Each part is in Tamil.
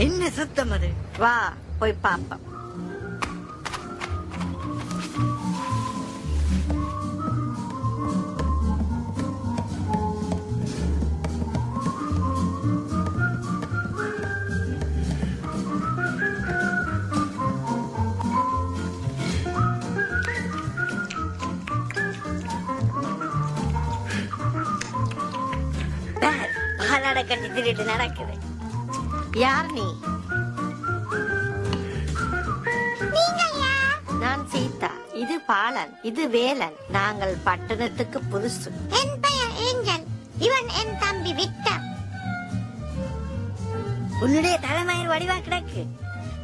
என்ன சத்தம் அது? வா போய் பாப்போம். பாலாடை கட்டி திருட்டு நடக்குது. யார் நீ? நான் சீதா, இது பாலன், இது வேலன். நாங்கள் பட்டணத்துக்கு புதுசு. என் பெயர் ஏஞ்சல், இவன் என் தம்பி விக்டர். உன்னுடைய தலைமயிர் வடிவா கிடக்கு.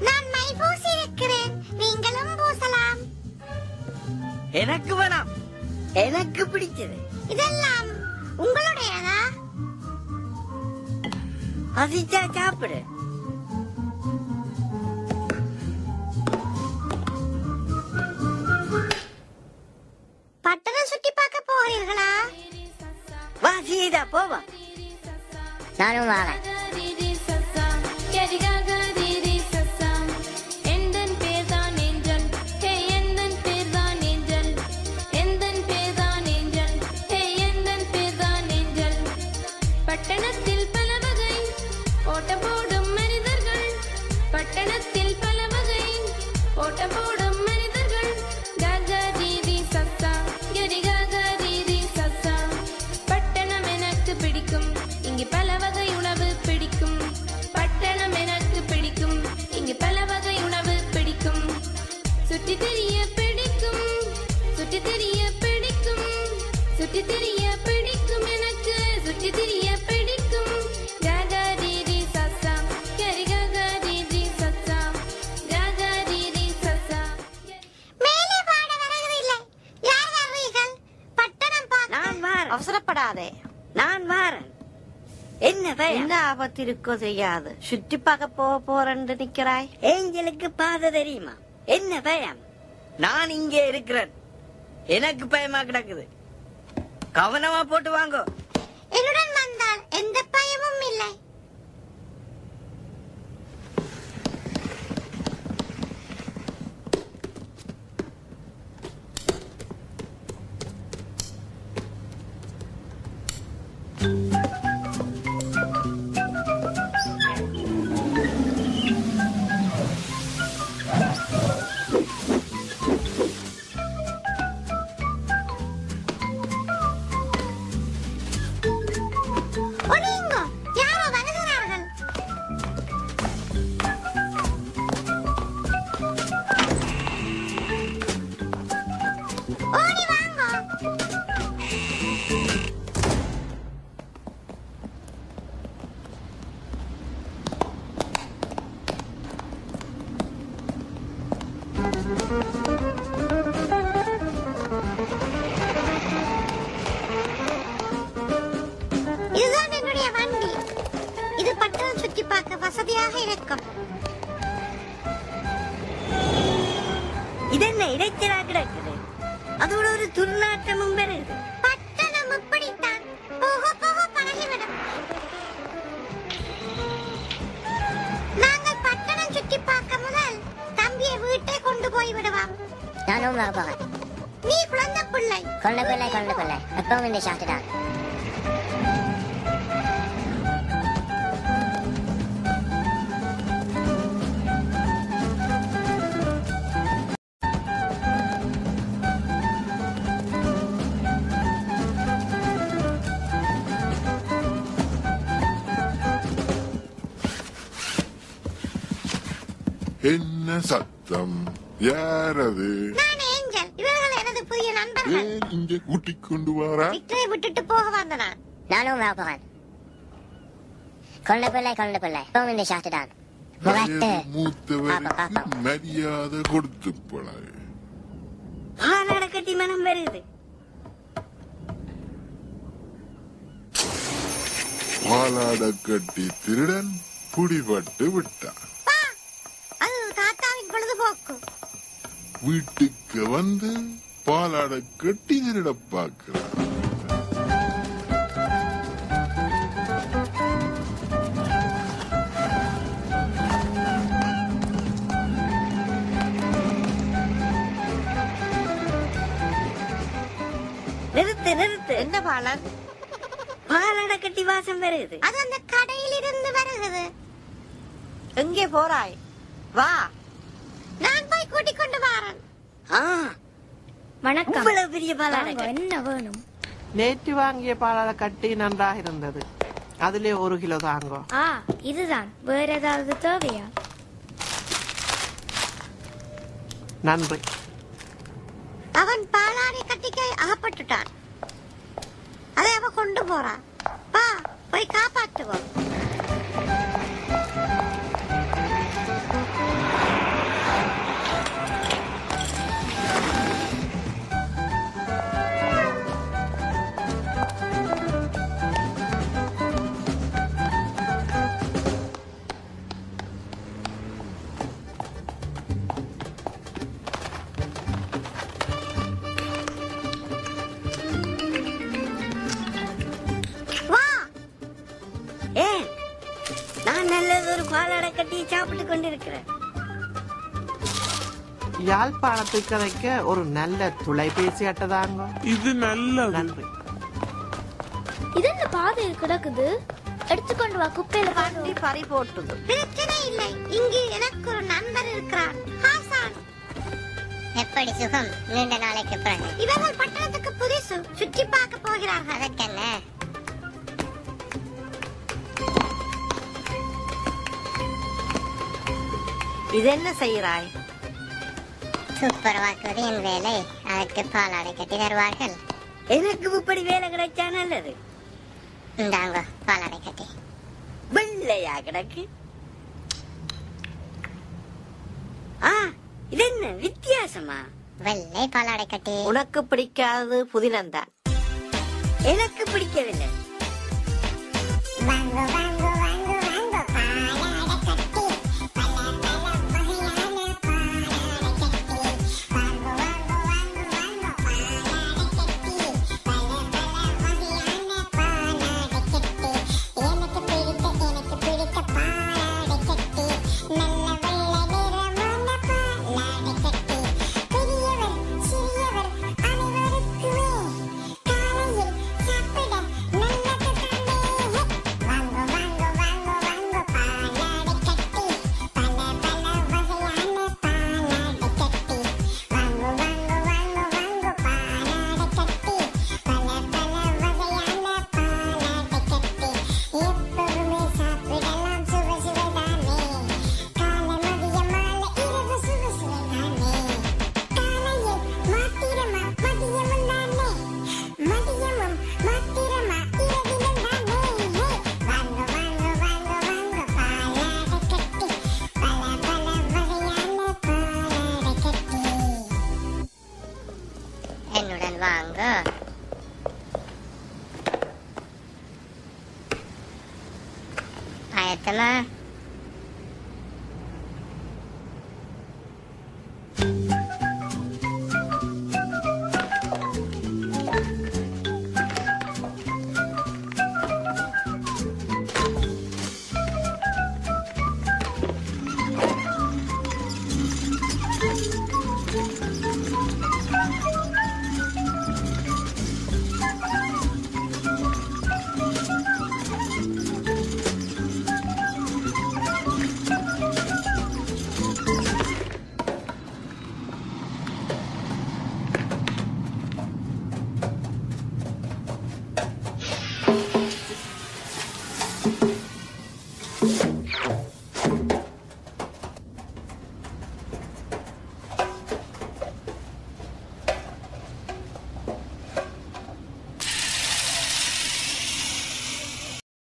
நான் மை பூசி இருக்கிறேன், நீங்களும் பூசலாம். எனக்கு வேணாம், எனக்கு பிடிச்சது. இதெல்லாம் உங்களுடையதா? அதிச்சா சாப்பிடு. பட்டணம் சுற்றி பார்க்க போகிறீர்களா? வா சீதா போவோம். நானும் வரேன். பட்டணத்தில் பல வகை ஓட்டம் போடும் மனிதர்கள், பட்டணத்தில் பல வகை ஓட்டம் போடும் மனிதர்கள். காகா தீதி சத்தா, கரி காகா தீதி சத்தா. பட்டணம் எனக்கு பிடிக்கும், இங்கு பல வகை உணவு பிடிக்கும். பட்டணம் எனக்கு பிடிக்கும், இங்கு பல வகை உணவு பிடிக்கும். சுற்றி தெரிய பிடிக்கும், சுற்றி தெரிய பிடிக்கும், சுற்றி தெரிய பிடிக்கும். எனக்கு சுற்றி தெரிய பிடிக்கும். காகா தீதி சத்தா, கரி காகா தீதி சத்தா, காகா தீதி சத்தா. மேலே பாட வருகிறதில்லை. யார் வருவீர்கள்? பட்டணம் பார்க்க. நான் வாரேன். அவசரப்படாதே. நான் வாரேன். என்ன பயம்? என்ன ஆபத்து இருக்கோ தெரியாது. சுற்றி பார்க்க போறேன்னு நிக்கிறாய். ஏஞ்சலுக்கு பாதை தெரியுமா? என்ன பயம்? நான் இங்கே இருக்கிறேன். எனக்கு பயமா கிடக்குது. கவனமா போட்டு வாங்கோ. என்னுடன் வந்தால் எந்த பயமும் இல்லை. ஒளியுங்கோ, யாரோ வருகிறார்கள். ஓடி வாங்கோ. இதுதான் என்னுடைய வண்டி. இது பட்டணம் சுற்றி பார்க்க வசதியாக இருக்கும். இதென்ன இடைச்சலா கிடக்குது? அதோட ஒரு துர்நாற்றமும் வருது. பட்டணம் இப்படித்தான், போக போக பழகிவிடும். நாங்கள் பட்டணம் சுற்றி பார்க்க முதல் தம்பியை வீட்டை கொண்டு போய் விடுவான். நானும் வர போறேன். நீ குழந்தை பிள்ளை. கொள்ள பிள்ளை எப்பவும் இந்த ஷாட்டு தான். என்ன சத்தம்? யாரது? நான் ஏஞ்சல், இவர்கள் எனது புதிய நண்பர்கள். ஏன் இங்கே கூட்டிக் கொண்டு வாரா? விக்டரை விட்டுட்டு போக வந்த நான். நானும் வர போறேன். கொள்ள பிள்ளை எப்பவும் இந்த ஷாட்டு தான். முரட்டு. மூத்தவருக்கு மரியாதை கொடுத்து போனாரு. பாலாடை கட்டி மனம் வருது. பாலாட கட்டி திருடன் பிடிபட்டு விட்டான். அது தாத்தாவின் பொழுதுபோக்கு. வீட்டுக்கு வந்து பாலாட கட்டி திருட பார்க்கிறான். பாலன்? பாலாட கட்டி வாசம் வருது. அது அந்த கடையில் இருந்து வருகிறது. எங்கே போறாய்? வா, நான் போய் கூட்டிக் கொண்டு வரேன். வணக்கம். இவ்வளவு பெரிய பாலாட வாங்க, கட்டி. என்ன வேணும்? நேற்று வாங்கிய பாலாட கட்டி நன்றாக இருந்தது. அதிலே 1 கிலோ தாங்கோ. இதுதான். வேற ஏதாவது தேவையா? நன்றி. அவன் பாலாடை கட்டிக்கு அகப்பட்டுட்டான். அதை அவ கொண்டு போறான். வா, போய் காப்பாற்றுவோம். ஏன் நான் நல்லது ஒரு பாலாட கட்டியை சாப்பிட்டு கொண்டிருக்கிறேன். யாழ்ப்பாணத்துக்கு வைக்க ஒரு நல்ல தொலைபேசி அட்டை தாங்கோ. இது நல்லது. நன்றி. இது என்ன பாதையில் கிடக்குது? எடுத்துக்கொண்டு வா, குப்பையில வண்டி பறி போட்டுது. பிரச்சனை இல்லை. இங்கு எனக்கு ஒரு நண்பர் இருக்கிறார், ஹாசான். எப்படி சுகம்? நீண்ட நாளைக்கு பிறகு. இவர்கள் பட்டணத்துக்கு புதுசு, சுற்றி பார்க்க போகிறார்கள். அதற்கென்ன? இது என்ன செய்கிறாய்? துப்புரவாக்குவது என் வேலை. அதற்கு பாலாடை கட்டி தருவார்கள். எனக்கு இப்படி வேலை கிடைச்சா நல்லது. இந்தாங்க பாலாடை கட்டி. வெள்ளையா கிடக்கு. இது என்ன வித்தியாசமா? வெள்ளை பாலாடை கட்டி. உனக்கு பிடிக்காதது புதினந்தான். எனக்கு பிடிக்கவில்லை. வாங்கோ வாங்கோ வாங்கோ வாங்கோ பாலாடை கட்டி, பல பல வகையான பாலாடை கட்டி. வாங்கோ வாங்கோ வாங்கோ வாங்கோ பாலாடை கட்டி, பல பல வகையான பாலாடை கட்டி. எனக்கு பிடித்த பாலாடை கட்டி, நல்ல வெள்ளை நிறமான பாலாடை கட்டி. பெரியவர் சிறியவர் அனைவருக்குமே காலையில் சாப்பிட நல்லது தானே. வாங்கோ வாங்கோ வாங்கோ வாங்கோ பாலாடை கட்டி, பல பல வகையான பாலாடை கட்டி. வாங்கோ வாங்கோ வாங்கோ வாங்கோ பாலாடை கட்டி, பல பல வகையான பாலாடை கட்டி. எப்பவுமே சாப்பிடலாம், சுவை சுவைதானே. காலை மதியம் மாலை இரவு சுவை சுவைதானே. காலையில் மாத்திரமா மதியமும் தானே, மதியமும் மாத்திரமா இரவிலும் தானே. வாங்கோ வாங்கோ வாங்கோ வாங்கோ பாலாடை கட்டி, பல பல வகையான பாலாடை கட்டி. என்னுடன் வாங்க. ஆயத்தமா?